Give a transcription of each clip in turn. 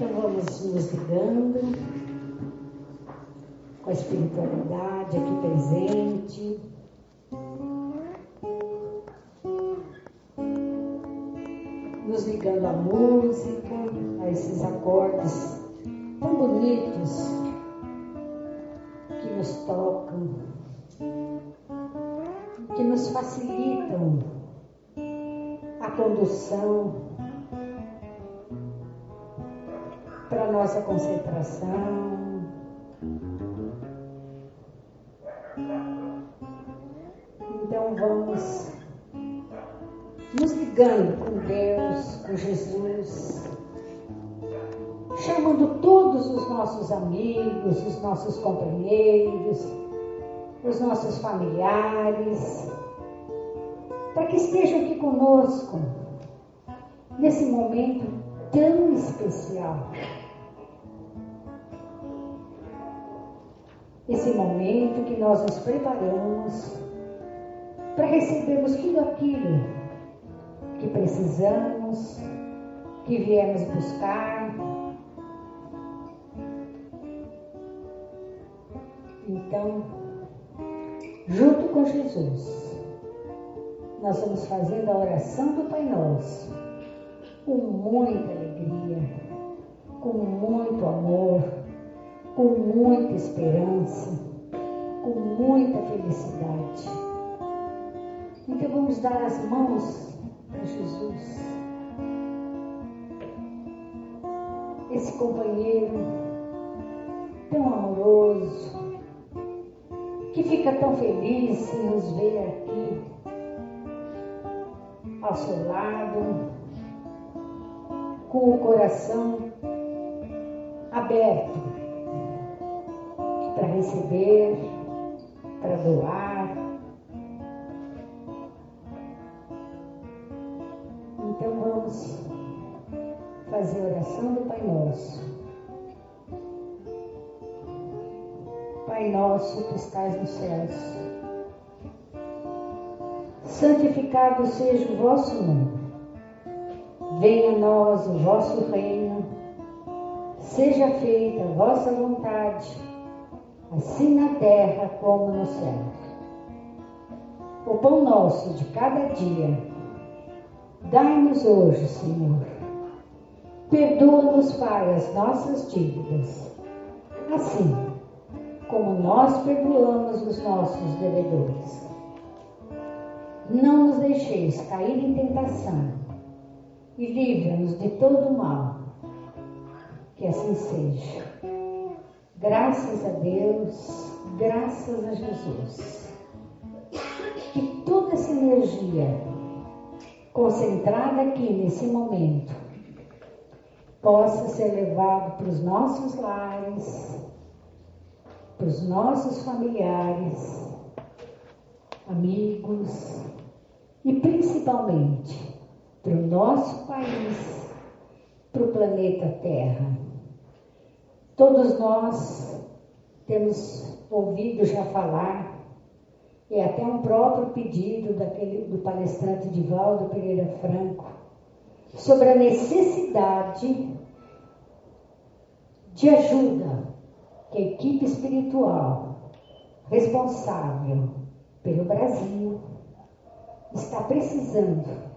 Então vamos nos ligando com a espiritualidade aqui presente. Nos ligando à música, a esses acordes tão bonitos que nos tocam, que nos facilitam a condução para a nossa concentração. Então vamos nos ligando com Deus, com Jesus, chamando todos os nossos amigos, os nossos companheiros, os nossos familiares, para que estejam aqui conosco nesse momento tão especial. Esse momento que nós nos preparamos para recebermos tudo aquilo que precisamos, que viemos buscar. Então, junto com Jesus, nós vamos fazendo a oração do Pai Nosso, com muita alegria, com muito amor, com muita esperança, com muita felicidade. Então vamos dar as mãos para Jesus, esse companheiro tão amoroso, que fica tão feliz em nos ver aqui ao seu lado, com o coração aberto para receber, para doar. Então vamos fazer a oração do Pai Nosso. Pai nosso que estás nos céus, santificado seja o vosso nome. Venha a nós o vosso reino, seja feita a vossa vontade, assim na terra como no céu. O pão nosso de cada dia, dai-nos hoje, Senhor. Perdoa-nos, Pai, as nossas dívidas, assim como nós perdoamos os nossos devedores. Não nos deixeis cair em tentação e livra-nos de todo o mal. Que assim seja. Graças a Deus, graças a Jesus. Que toda essa energia concentrada aqui nesse momento possa ser levada para os nossos lares, para os nossos familiares, amigos e principalmente para o nosso país, para o planeta Terra. Todos nós temos ouvido já falar, e até um próprio pedido do palestrante Divaldo Pereira Franco, sobre a necessidade de ajuda que a equipe espiritual responsável pelo Brasil está precisando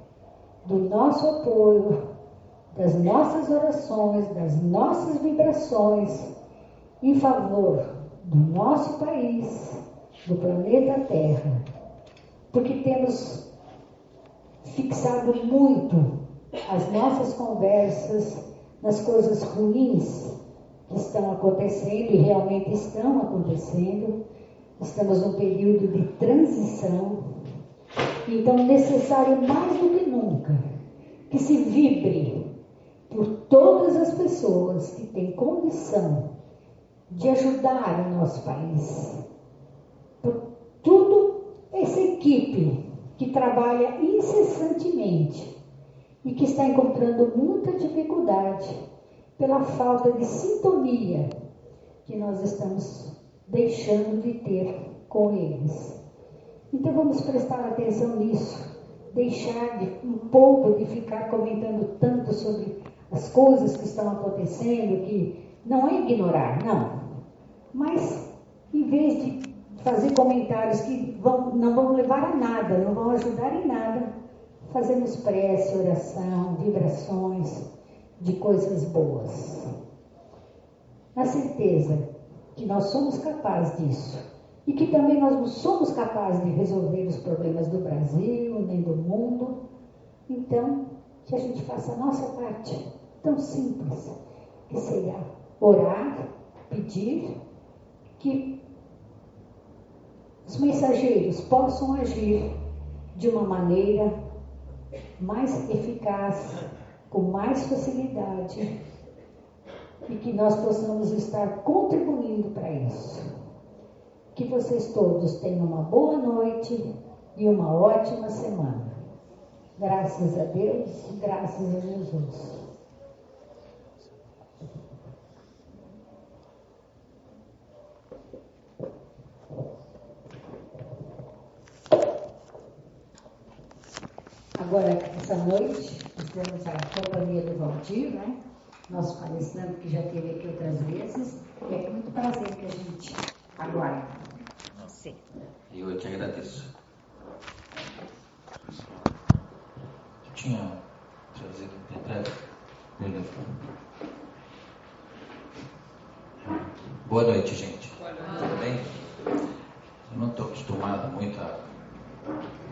do nosso apoio, das nossas orações, das nossas vibrações em favor do nosso país, do planeta Terra, porque temos fixado muito as nossas conversas nas coisas ruins que estão acontecendo e realmente estão acontecendo. Estamos num período de transição, então necessário mais do que nunca que se vibre por todas as pessoas que têm condição de ajudar o nosso país, por toda essa equipe que trabalha incessantemente e que está encontrando muita dificuldade pela falta de sintonia que nós estamos deixando de ter com eles. Então vamos prestar atenção nisso, deixar um pouco de ficar comentando tanto sobre as coisas que estão acontecendo, que não é ignorar, não. Mas, em vez de fazer comentários que não vão levar a nada, não vão ajudar em nada, fazemos prece, oração, vibrações de coisas boas. Na certeza que nós somos capazes disso. E que também nós não somos capazes de resolver os problemas do Brasil, nem do mundo. Então, que a gente faça a nossa parte, tão simples, que seja orar, pedir, que os mensageiros possam agir de uma maneira mais eficaz, com mais facilidade, e que nós possamos estar contribuindo para isso. Que vocês todos tenham uma boa noite e uma ótima semana. Graças a Deus, graças a Jesus. Agora, essa noite, nós temos a companhia do Valdir, né? Nosso palestrante que já esteve aqui outras vezes. E é com muito prazer que a gente aguarda. Sim. Eu te agradeço. Eu tinha trazido um pendrive. Beleza. Boa noite, gente. Boa noite. Tudo bem? Eu não estou acostumado muito a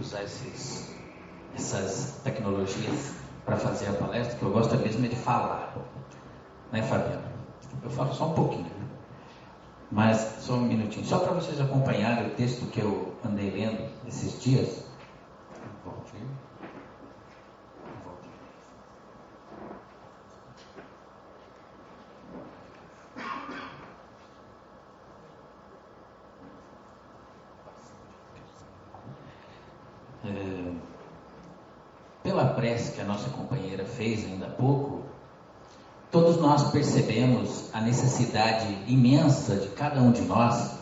usar essas tecnologias para fazer a palestra, que eu gosto mesmo é de falar. Né, Fabiano? Eu falo só um pouquinho. Mas, só um minutinho, só para vocês acompanharem o texto que eu andei lendo esses dias. Pela prece que a nossa companheira fez ainda há pouco, todos nós percebemos a necessidade imensa de cada um de nós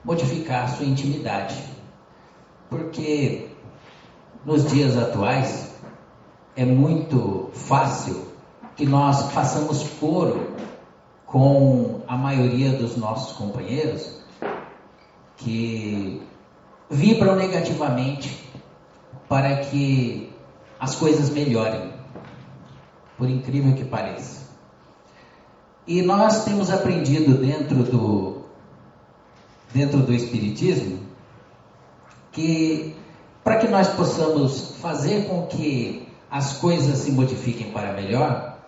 modificar a sua intimidade. Porque nos dias atuais é muito fácil que nós façamos coro com a maioria dos nossos companheiros que vibram negativamente para que as coisas melhorem, por incrível que pareça. E nós temos aprendido dentro do Espiritismo que para que nós possamos fazer com que as coisas se modifiquem para melhor,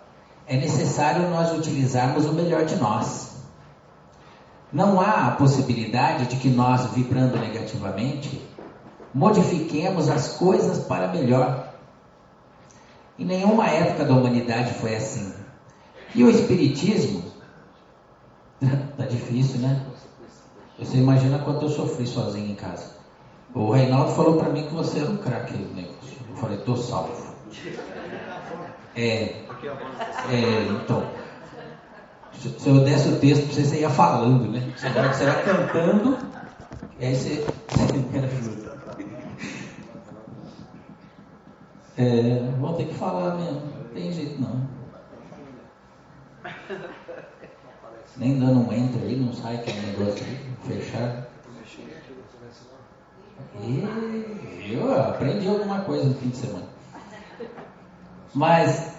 é necessário nós utilizarmos o melhor de nós. Não há a possibilidade de que nós, vibrando negativamente, modifiquemos as coisas para melhor. Em nenhuma época da humanidade foi assim. E o Espiritismo, tá difícil, né? Você imagina quanto eu sofri sozinho em casa. O Reinaldo falou para mim que você era um craque no negócio. Eu falei, tô salvo. Então, se eu desse o texto para você ia falando, né? Você vai cantando, e aí você me ajuda. Vou ter que falar mesmo, não tem jeito não. Nem dando um enter aí, não sai aquele negócio aí, fechar. Eu aprendi alguma coisa no fim de semana. Mas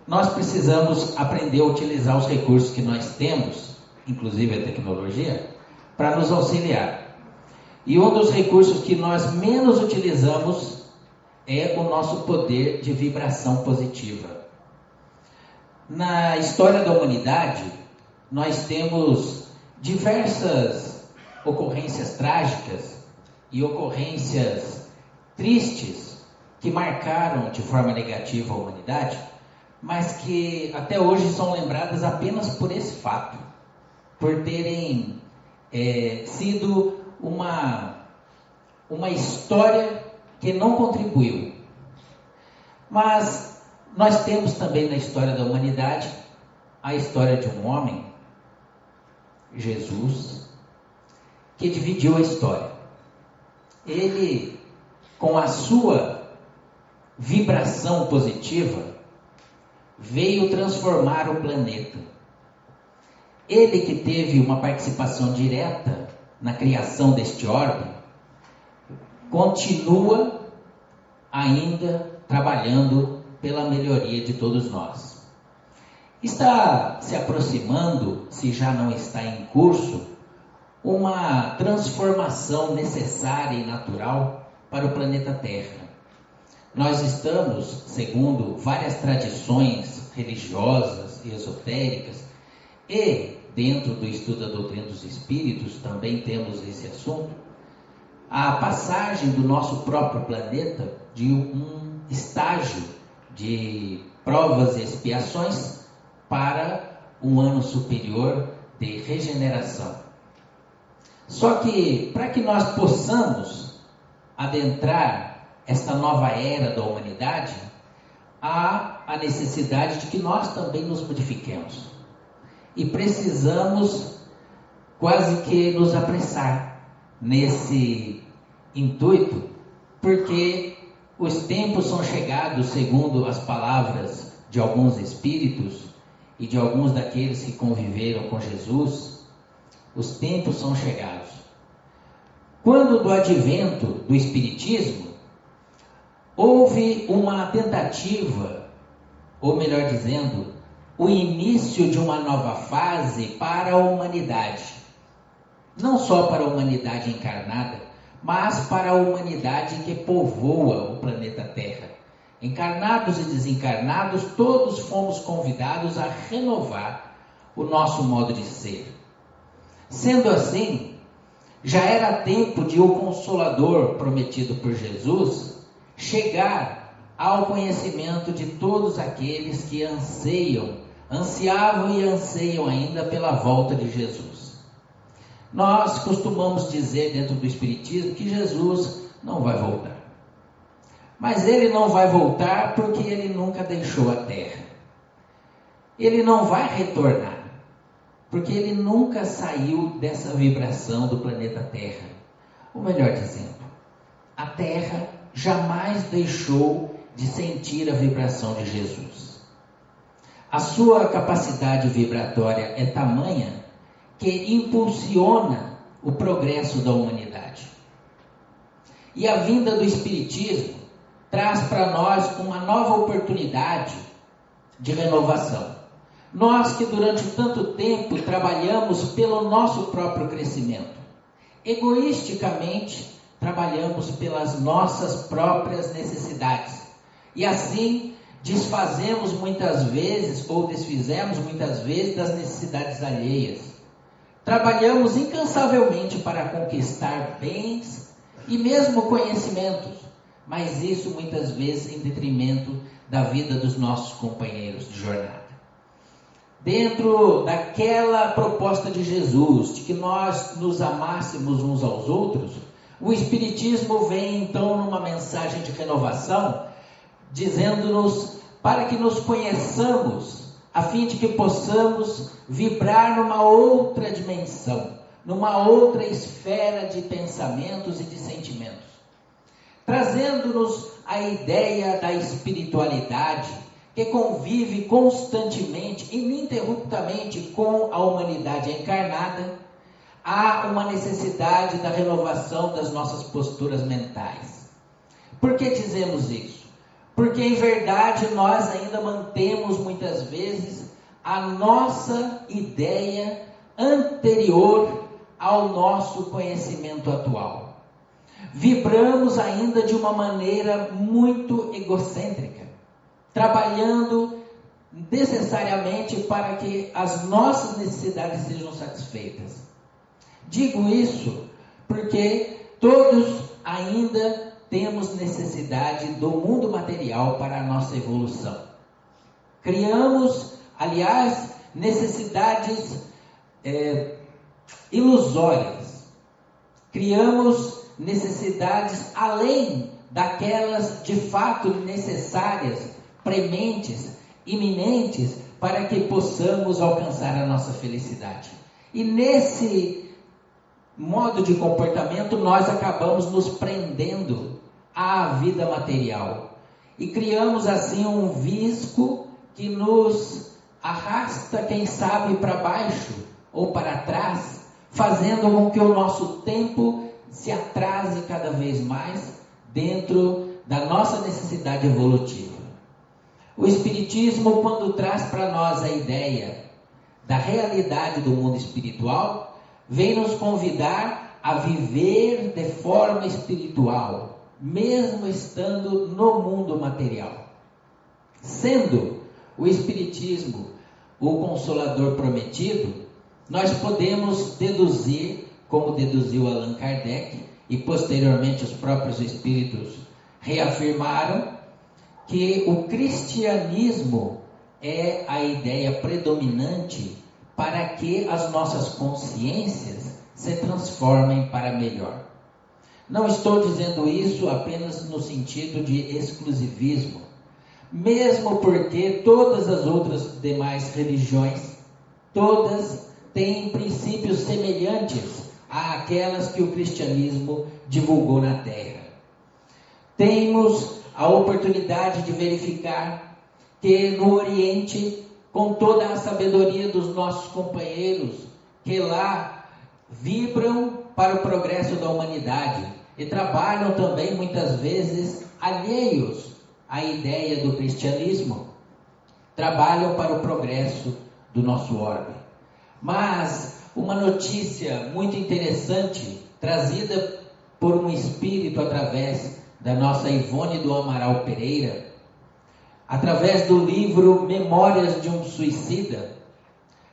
nós precisamos aprender a utilizar os recursos que nós temos, inclusive a tecnologia, para nos auxiliar. E um dos recursos que nós menos utilizamos é o nosso poder de vibração positiva. Na história da humanidade, nós temos diversas ocorrências trágicas e ocorrências tristes que marcaram de forma negativa a humanidade, mas que até hoje são lembradas apenas por esse fato, por terem sido uma história que não contribuiu. Mas nós temos também na história da humanidade a história de um homem, Jesus, que dividiu a história. Ele, com a sua vibração positiva, veio transformar o planeta. Ele que teve uma participação direta na criação deste orbe, continua ainda trabalhando pela melhoria de todos nós. Está se aproximando, se já não está em curso, uma transformação necessária e natural para o planeta Terra. Nós estamos, segundo várias tradições religiosas e esotéricas, e dentro do estudo da doutrina dos espíritos também temos esse assunto, a passagem do nosso próprio planeta de um estágio de provas e expiações para um ano superior de regeneração. Só que, para que nós possamos adentrar esta nova era da humanidade, há a necessidade de que nós também nos modifiquemos. E precisamos quase que nos apressar nesse intuito, porque os tempos são chegados, segundo as palavras de alguns espíritos e de alguns daqueles que conviveram com Jesus, os tempos são chegados. Quando do advento do Espiritismo, houve uma tentativa, ou melhor dizendo, o início de uma nova fase para a humanidade. Não só para a humanidade encarnada, mas para a humanidade que povoa o planeta Terra. Encarnados e desencarnados, todos fomos convidados a renovar o nosso modo de ser. Sendo assim, já era tempo de o Consolador prometido por Jesus chegar ao conhecimento de todos aqueles que ansiavam e anseiam ainda pela volta de Jesus. Nós costumamos dizer dentro do Espiritismo que Jesus não vai voltar. Mas ele não vai voltar porque ele nunca deixou a Terra. Ele não vai retornar, porque ele nunca saiu dessa vibração do planeta Terra. Ou melhor dizendo, a Terra jamais deixou de sentir a vibração de Jesus. A sua capacidade vibratória é tamanha que impulsiona o progresso da humanidade. E a vinda do Espiritismo traz para nós uma nova oportunidade de renovação. Nós que durante tanto tempo trabalhamos pelo nosso próprio crescimento, egoisticamente trabalhamos pelas nossas próprias necessidades, e assim desfazemos muitas vezes, ou desfizemos muitas vezes, das necessidades alheias. Trabalhamos incansavelmente para conquistar bens e mesmo conhecimentos, mas isso muitas vezes em detrimento da vida dos nossos companheiros de jornada. Dentro daquela proposta de Jesus, de que nós nos amássemos uns aos outros, o Espiritismo vem então numa mensagem de renovação, dizendo-nos para que nos conheçamos, a fim de que possamos vibrar numa outra dimensão, numa outra esfera de pensamentos e de sentimentos, trazendo-nos a ideia da espiritualidade que convive constantemente, ininterruptamente com a humanidade encarnada. Há uma necessidade da renovação das nossas posturas mentais. Por que dizemos isso? Porque em verdade nós ainda mantemos muitas vezes a nossa ideia anterior ao nosso conhecimento atual. Vibramos ainda de uma maneira muito egocêntrica, trabalhando necessariamente para que as nossas necessidades sejam satisfeitas. Digo isso porque todos ainda temos necessidade do mundo material para a nossa evolução. Criamos, aliás, necessidades ilusórias. Criamos necessidades além daquelas de fato necessárias, prementes, iminentes, para que possamos alcançar a nossa felicidade. E nesse modo de comportamento nós acabamos nos prendendo à vida material e criamos assim um visco que nos arrasta, quem sabe, para baixo ou para trás, fazendo com que o nosso tempo se atrase cada vez mais dentro da nossa necessidade evolutiva. O Espiritismo, quando traz para nós a ideia da realidade do mundo espiritual, vem nos convidar a viver de forma espiritual, mesmo estando no mundo material. Sendo o Espiritismo o Consolador prometido, nós podemos deduzir, como deduziu Allan Kardec, e posteriormente os próprios Espíritos reafirmaram, que o cristianismo é a ideia predominante para que as nossas consciências se transformem para melhor. Não estou dizendo isso apenas no sentido de exclusivismo, mesmo porque todas as outras demais religiões, todas têm princípios semelhantes àquelas que o cristianismo divulgou na Terra. Temos a oportunidade de verificar que no Oriente, com toda a sabedoria dos nossos companheiros, que lá vibram para o progresso da humanidade e trabalham também muitas vezes alheios à ideia do cristianismo, trabalham para o progresso do nosso orbe. Mas uma notícia muito interessante, trazida por um espírito através da nossa Ivone do Amaral Pereira, através do livro Memórias de um Suicida,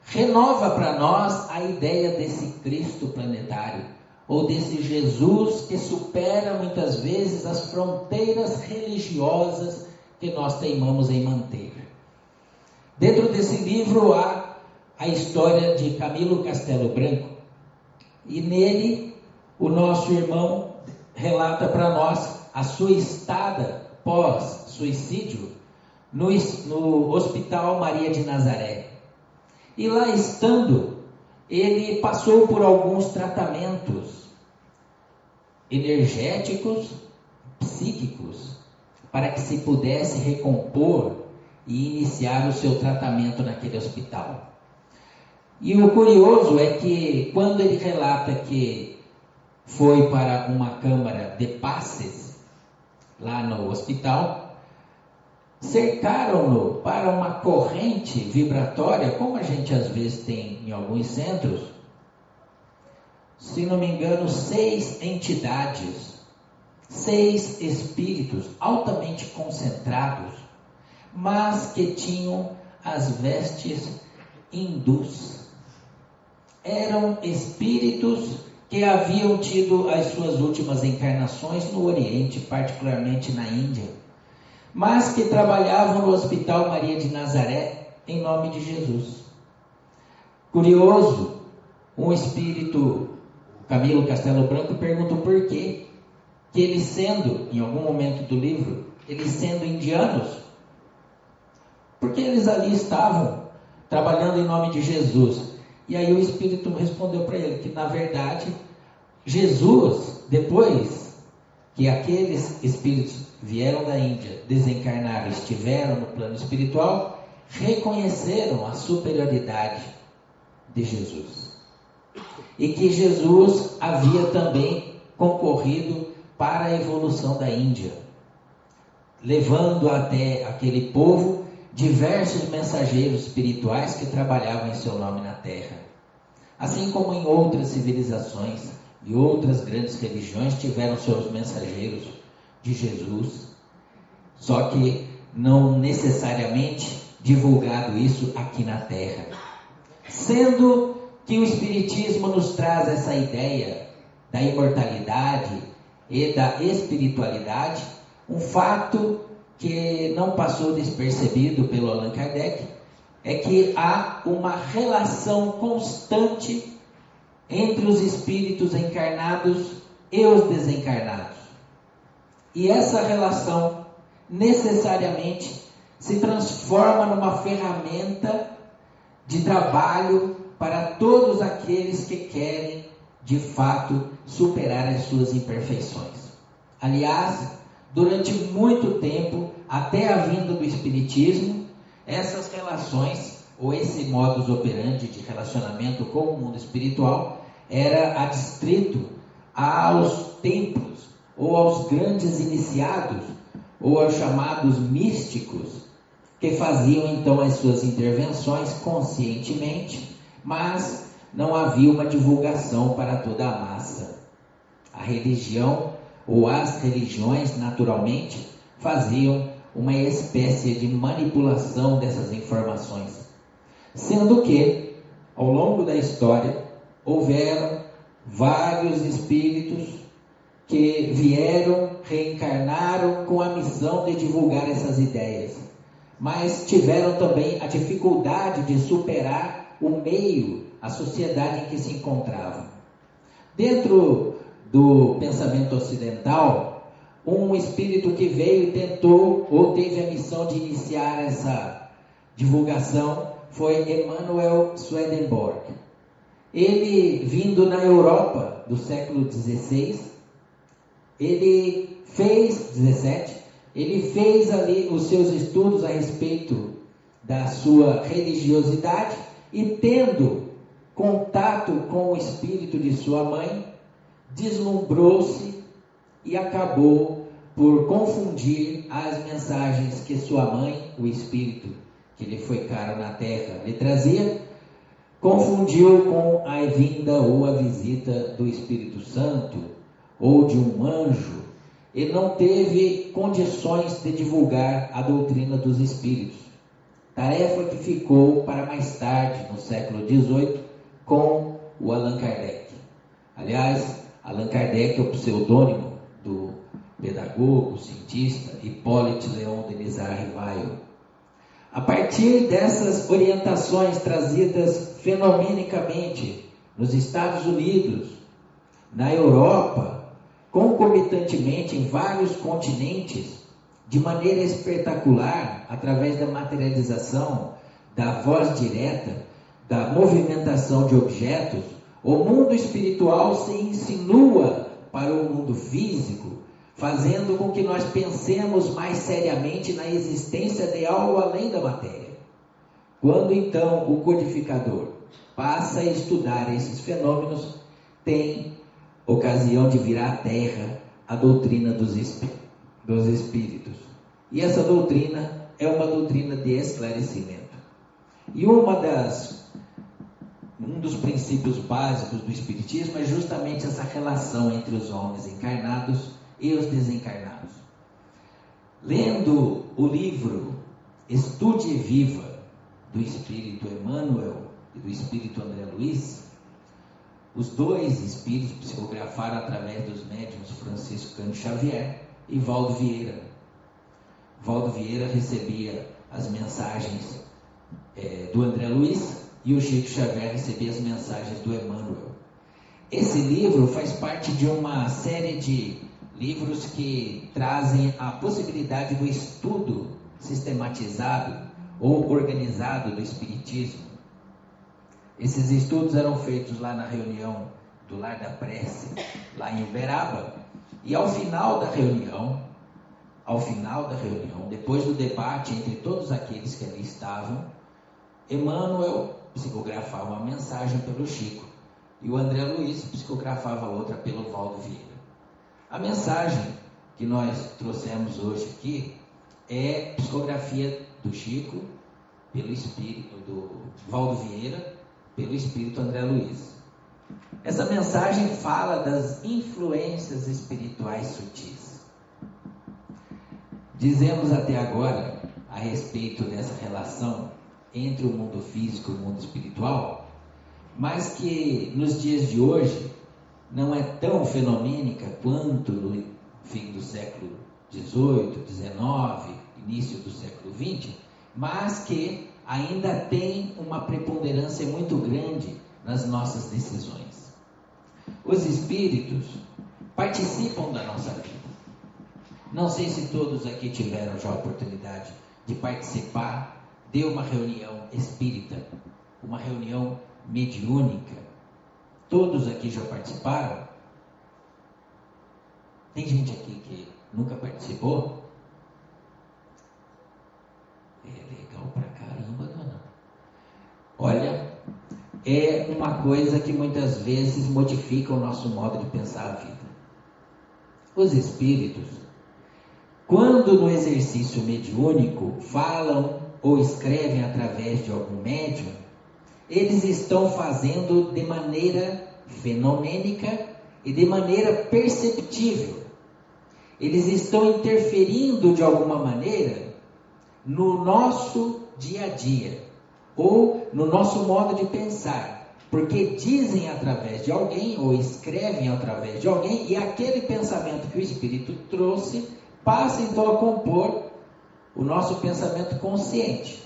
renova para nós a ideia desse Cristo planetário, ou desse Jesus que supera muitas vezes as fronteiras religiosas que nós teimamos em manter. Dentro desse livro há a história de Camilo Castelo Branco, e nele o nosso irmão relata para nós a sua estada pós-suicídio no Hospital Maria de Nazaré. E lá estando, ele passou por alguns tratamentos energéticos, psíquicos, para que se pudesse recompor e iniciar o seu tratamento naquele hospital. E o curioso é que quando ele relata que foi para uma câmara de passes lá no hospital, cercaram-no para uma corrente vibratória, como a gente às vezes tem em alguns centros, se não me engano, 6 entidades, 6 espíritos altamente concentrados, mas que tinham as vestes hindus. Eram espíritos que haviam tido as suas últimas encarnações no Oriente, particularmente na Índia, mas que trabalhavam no Hospital Maria de Nazaré em nome de Jesus. Curioso, um espírito, Camilo Castelo Branco, perguntou por quê, que eles sendo, em algum momento do livro, eles sendo indianos, porque eles ali estavam trabalhando em nome de Jesus. E aí o Espírito respondeu para ele que, na verdade, Jesus, depois que aqueles espíritos vieram da Índia, desencarnaram, estiveram no plano espiritual, reconheceram a superioridade de Jesus. E que Jesus havia também concorrido para a evolução da Índia, levando até aquele povo diversos mensageiros espirituais que trabalhavam em seu nome na Terra. Assim como em outras civilizações e outras grandes religiões tiveram seus mensageiros de Jesus, só que não necessariamente divulgado isso aqui na Terra. Sendo que o Espiritismo nos traz essa ideia da imortalidade e da espiritualidade, um fato que não passou despercebido pelo Allan Kardec é que há uma relação constante entre os espíritos encarnados e os desencarnados. E essa relação necessariamente se transforma numa ferramenta de trabalho para todos aqueles que querem, de fato, superar as suas imperfeições. Aliás, durante muito tempo, até a vinda do Espiritismo, Essas relações, ou esse modus operandi de relacionamento com o mundo espiritual, era adstrito aos templos, ou aos grandes iniciados, ou aos chamados místicos, que faziam então as suas intervenções conscientemente, mas não havia uma divulgação para toda a massa. A religião, ou as religiões, naturalmente, faziam uma espécie de manipulação dessas informações, sendo que, ao longo da história, houveram vários espíritos que vieram, reencarnaram com a missão de divulgar essas ideias, mas tiveram também a dificuldade de superar o meio, a sociedade em que se encontravam. Dentro do pensamento ocidental, um espírito que veio e tentou ou teve a missão de iniciar essa divulgação foi Emanuel Swedenborg. Ele, vindo na Europa do século XVI, ele fez ali os seus estudos a respeito da sua religiosidade e, tendo contato com o espírito de sua mãe, deslumbrou-se e acabou por confundir as mensagens que sua mãe, o espírito que lhe foi caro na terra, lhe trazia, confundiu com a vinda ou a visita do Espírito Santo ou de um anjo, e não teve condições de divulgar a doutrina dos espíritos. Tarefa que ficou para mais tarde, no século XVIII, com o Allan Kardec. Aliás, Allan Kardec é o pseudônimo do pedagogo, cientista Hippolyte Léon Denis Rivail. A partir dessas orientações trazidas fenomenicamente nos Estados Unidos, na Europa, concomitantemente em vários continentes, de maneira espetacular, através da materialização, da voz direta, da movimentação de objetos, o mundo espiritual se insinua para o mundo físico, fazendo com que nós pensemos mais seriamente na existência de algo além da matéria. Quando então o codificador passa a estudar esses fenômenos, tem ocasião de vir à Terra a doutrina dos espíritos. E essa doutrina é uma doutrina de esclarecimento. E um dos princípios básicos do Espiritismo é justamente essa relação entre os homens encarnados e os desencarnados. Lendo o livro Estude e Viva, do Espírito Emmanuel e do Espírito André Luiz, os dois espíritos psicografaram através dos médiuns Francisco Cândido Xavier e Valdo Vieira. Valdo Vieira recebia as mensagens do André Luiz e o Chico Xavier recebia as mensagens do Emmanuel. Esse livro faz parte de uma série de livros que trazem a possibilidade do estudo sistematizado ou organizado do Espiritismo. Esses estudos eram feitos lá na reunião do Lar da Prece, lá em Uberaba, e ao final da reunião, depois do debate entre todos aqueles que ali estavam, Emmanuel psicografava uma mensagem pelo Chico e o André Luiz psicografava outra pelo Valdo Vieira. A mensagem que nós trouxemos hoje aqui é psicografia do Chico pelo espírito do Valdo Vieira, pelo espírito André Luiz. Essa mensagem fala das influências espirituais sutis. Dizemos até agora a respeito dessa relação entre o mundo físico e o mundo espiritual, mas que nos dias de hoje não é tão fenomênica quanto no fim do século XVIII, XIX, início do século XX, mas que ainda tem uma preponderância muito grande nas nossas decisões. Os espíritos participam da nossa vida. Não sei se todos aqui tiveram já a oportunidade de participar de uma reunião espírita, uma reunião mediúnica. Todos aqui já participaram? Tem gente aqui que nunca participou? É legal pra cá. é uma coisa que muitas vezes modifica o nosso modo de pensar a vida. Os espíritos, quando no exercício mediúnico falam ou escrevem através de algum médium, eles estão fazendo de maneira fenomênica e de maneira perceptível. Eles estão interferindo de alguma maneira no nosso dia a dia ou no nosso modo de pensar, porque dizem através de alguém ou escrevem através de alguém, e aquele pensamento que o Espírito trouxe passa então a compor o nosso pensamento consciente.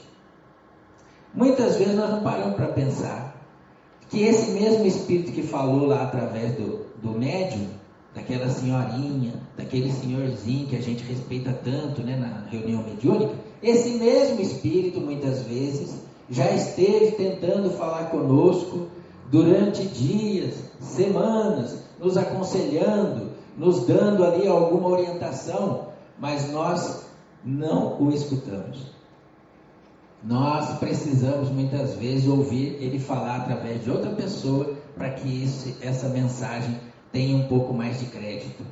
Muitas vezes nós não paramos para pensar que esse mesmo Espírito que falou lá através do médium, daquela senhorinha, daquele senhorzinho que a gente respeita tanto, né, na reunião mediúnica, esse mesmo Espírito muitas vezes já esteve tentando falar conosco durante dias, semanas, nos aconselhando, nos dando ali alguma orientação, mas nós não o escutamos. Nós precisamos muitas vezes ouvir ele falar através de outra pessoa para que essa mensagem tenha um pouco mais de crédito.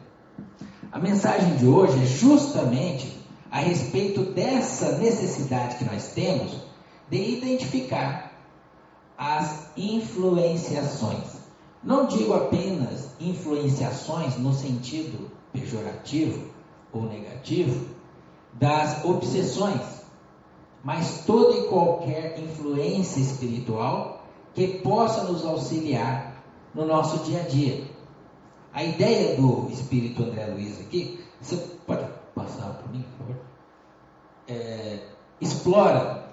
A mensagem de hoje é justamente a respeito dessa necessidade que nós temos de identificar as influenciações. Não digo apenas influenciações no sentido pejorativo ou negativo das obsessões, mas toda e qualquer influência espiritual que possa nos auxiliar no nosso dia a dia. A ideia do Espírito André Luiz aqui, você pode passar para mim, por favor? Explora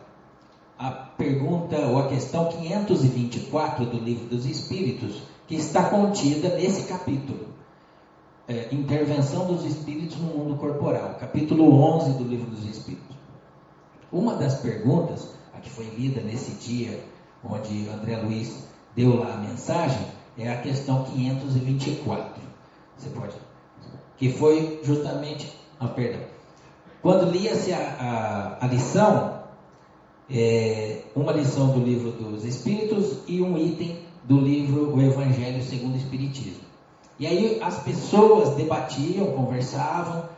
a pergunta ou a questão 524 do Livro dos Espíritos, que está contida nesse capítulo. Intervenção dos Espíritos no Mundo Corporal, capítulo 11 do Livro dos Espíritos. Uma das perguntas, a que foi lida nesse dia, onde André Luiz deu lá a mensagem, é a questão 524. Você pode. Que foi justamente. Quando lia-se a lição, uma lição do Livro dos Espíritos e um item do livro O Evangelho segundo o Espiritismo. E aí as pessoas debatiam, conversavam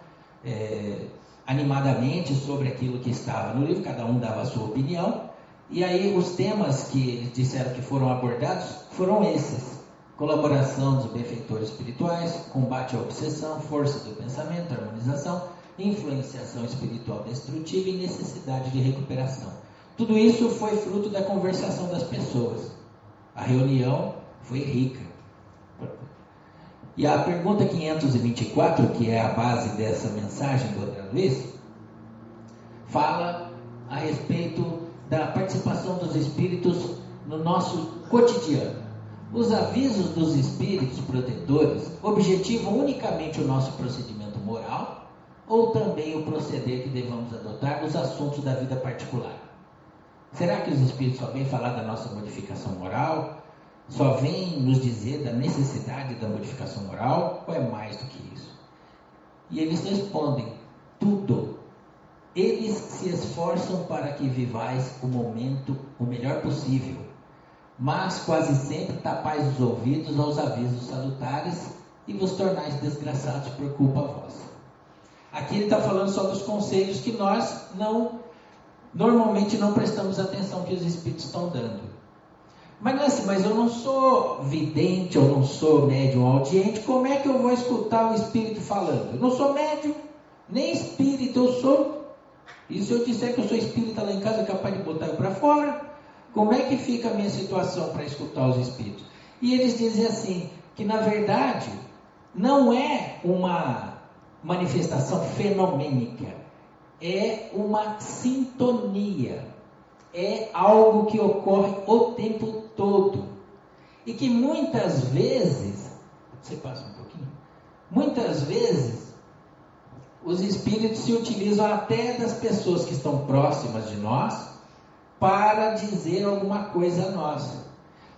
animadamente sobre aquilo que estava no livro, cada um dava a sua opinião, e aí os temas que eles disseram que foram abordados foram esses: colaboração dos benfeitores espirituais, combate à obsessão, força do pensamento, harmonização, influenciação espiritual destrutiva e necessidade de recuperação. Tudo isso foi fruto da conversação das pessoas. A reunião foi rica. E a pergunta 524, que é a base dessa mensagem do André Luiz, fala a respeito da participação dos espíritos no nosso cotidiano. Os avisos dos espíritos protetores objetivam unicamente o nosso procedimento moral ou também o proceder que devamos adotar nos assuntos da vida particular? Será que os espíritos só vêm falar da nossa modificação moral? Só vêm nos dizer da necessidade da modificação moral? Ou é mais do que isso? E eles respondem: tudo. Eles se esforçam para que vivais o momento o melhor possível, mas quase sempre tapais os ouvidos aos avisos salutares e vos tornais desgraçados por culpa vossa. Aqui ele está falando só dos conselhos que nós normalmente não prestamos atenção que os espíritos estão dando. Mas não é assim, mas eu não sou vidente, eu não sou médium audiente, como é que eu vou escutar o espírito falando? Eu não sou médium, nem espírito eu sou. E se eu disser que eu sou espírita lá em casa, é capaz de botar eu para fora? Como é que fica a minha situação para escutar os espíritos? E eles dizem assim, que na verdade não é uma manifestação fenomênica, é uma sintonia, é algo que ocorre o tempo todo. E que muitas vezes, você passa um pouquinho, muitas vezes os espíritos se utilizam até das pessoas que estão próximas de nós para dizer alguma coisa a nós.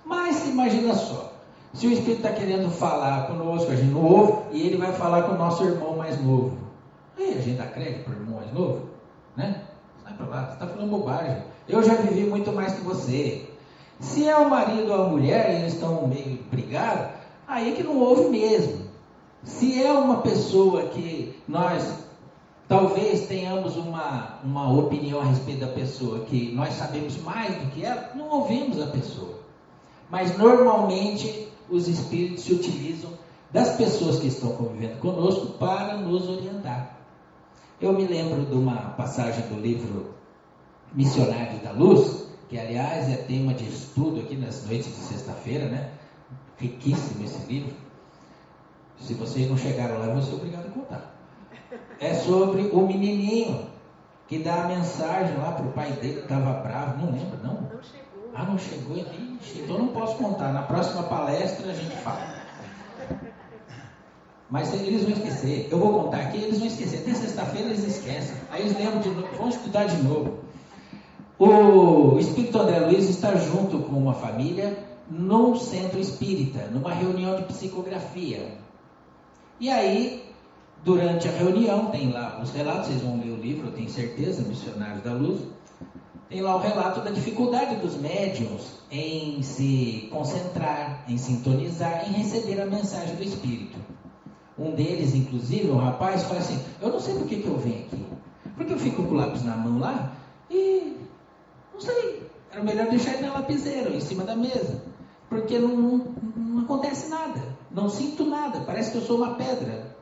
Mas imagina só, se o espírito está querendo falar conosco, a gente não ouve, e ele vai falar com o nosso irmão mais novo. Aí a gente dá crédito para o irmão mais novo, né? Sai para lá, você está falando bobagem. Eu já vivi muito mais que você. Se é o marido ou a mulher e eles estão meio brigados, aí que não houve mesmo. Se é uma pessoa que nós talvez tenhamos uma opinião a respeito da pessoa, que nós sabemos mais do que ela, não ouvimos a pessoa. Mas normalmente os espíritos se utilizam das pessoas que estão convivendo conosco para nos orientar. Eu me lembro de uma passagem do livro Missionários da Luz, que aliás é tema de estudo aqui nas noites de sexta-feira, né? Riquíssimo esse livro. Se vocês não chegaram lá, eu vou ser obrigado a contar. É sobre o menininho que dá a mensagem lá para o pai dele, que estava bravo, não lembro, não? Não chegou. Ah, não chegou? Ixi, então não posso contar. Na próxima palestra a gente fala. Mas eles vão esquecer. Eu vou contar aqui, eles vão esquecer. Até sexta-feira eles esquecem. Aí eles lembram de novo, vão estudar de novo. O Espírito André Luiz está junto com uma família num centro espírita, numa reunião de psicografia. E aí, durante a reunião, tem lá os relatos, vocês vão ler o livro, eu tenho certeza, Missionários da Luz. Tem lá o relato da dificuldade dos médiuns em se concentrar, em sintonizar, em receber a mensagem do Espírito. Um deles, inclusive, um rapaz, fala assim: eu não sei por que eu venho aqui. Porque eu fico com o lápis na mão lá e não sei. Era melhor deixar ele na lapiseira, em cima da mesa. Porque não acontece nada. Não sinto nada. Parece que eu sou uma pedra.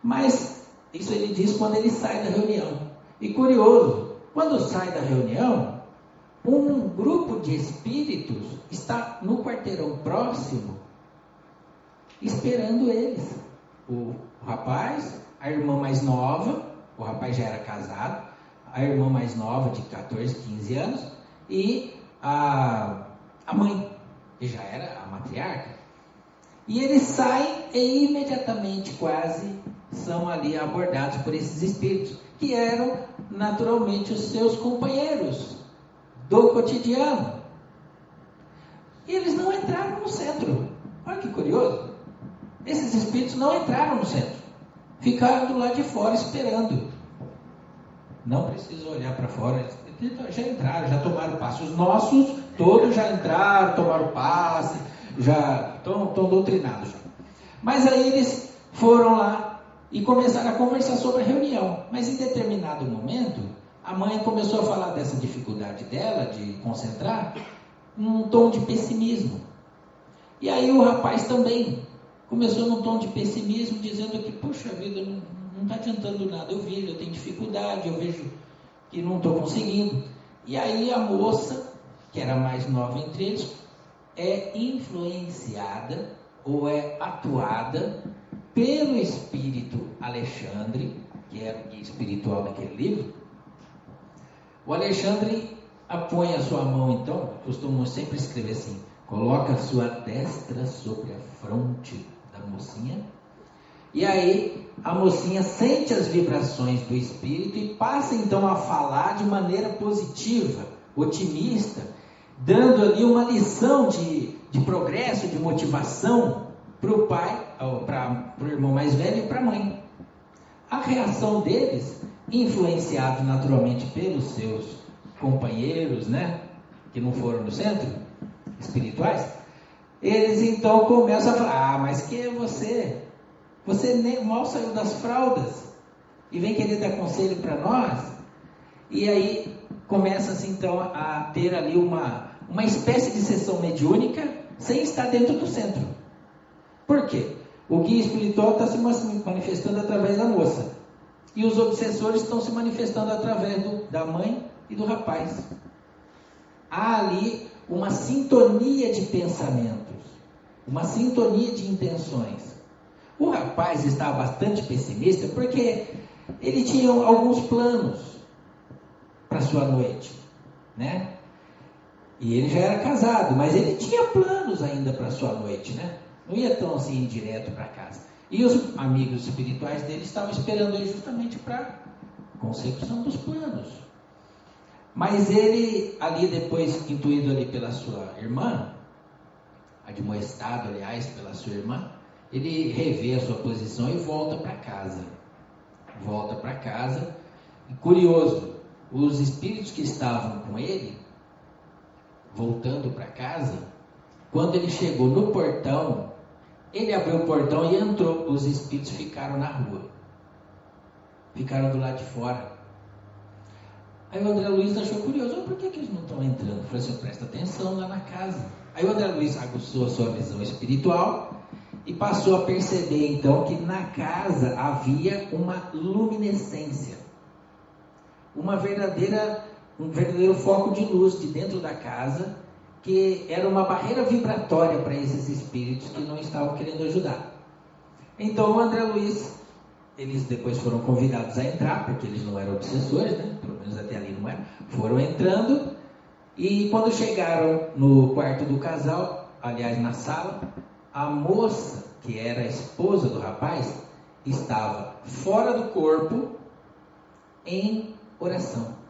Mas isso ele diz quando ele sai da reunião. E curioso, quando sai da reunião, um grupo de espíritos está no quarteirão próximo esperando eles. O rapaz, a irmã mais nova, o rapaz já era casado, a irmã mais nova de 14, 15 anos e a mãe, que já era a matriarca. E eles saem e imediatamente quase são ali abordados por esses espíritos, que eram naturalmente os seus companheiros do cotidiano. E eles não entraram no centro. Olha que curioso. Esses espíritos não entraram no centro. Ficaram do lado de fora esperando. Não precisa olhar para fora. Eles já entraram, já tomaram passe. Os nossos todos já entraram, tomaram passe, já estão doutrinados. Já. Mas aí eles foram lá e começaram a conversar sobre a reunião. Mas em determinado momento, a mãe começou a falar dessa dificuldade dela de concentrar num tom de pessimismo. E aí o rapaz também começou num tom de pessimismo, dizendo que, puxa vida, não está adiantando nada, eu tenho dificuldade, eu vejo que não estou conseguindo. E aí a moça, que era mais nova entre eles, é influenciada ou é atuada pelo espírito Alexandre, que era o guia espiritual daquele livro. O Alexandre põe a sua mão, então, costumam sempre escrever assim: coloca a sua destra sobre a fronte da mocinha, e aí a mocinha sente as vibrações do espírito e passa então a falar de maneira positiva, otimista, dando ali uma lição de progresso, de motivação para o pai, para o irmão mais velho e para a mãe. A reação deles, influenciados naturalmente pelos seus companheiros, né, que não foram no centro, espirituais, eles então começam a falar: mas quem é você? Você nem mal saiu das fraldas e vem querer dar conselho para nós? E aí começa-se então a ter ali uma espécie de sessão mediúnica sem estar dentro do centro. Por quê? O guia espiritual está se manifestando através da moça e os obsessores estão se manifestando através da mãe e do rapaz. Há ali uma sintonia de pensamentos, uma sintonia de intenções. O rapaz estava bastante pessimista porque ele tinha alguns planos para sua noite, né? E ele já era casado, mas ele tinha planos ainda para sua noite, né? Não ia tão assim direto para casa. E os amigos espirituais dele estavam esperando ele justamente para consecução dos planos. Mas ele, ali depois, intuído ali pela sua irmã, admoestado, aliás, pela sua irmã, ele revê a sua posição e volta para casa. Volta para casa. E curioso, os espíritos que estavam com ele voltando para casa, quando ele chegou no portão, ele abriu o portão e entrou. Os espíritos ficaram na rua, ficaram do lado de fora. Aí o André Luiz achou curioso, por que eles não estão entrando? Eu falei assim, presta atenção lá na casa. Aí o André Luiz aguçou a sua visão espiritual e passou a perceber então que na casa havia uma luminescência, um verdadeiro foco de luz de dentro da casa, que era uma barreira vibratória para esses espíritos que não estavam querendo ajudar. Então o André Luiz, eles depois foram convidados a entrar, porque eles não eram obsessores, né? Pelo menos até ali não eram. Foram entrando, e quando chegaram no quarto do casal, aliás na sala, a moça, que era a esposa do rapaz, estava fora do corpo, em oração.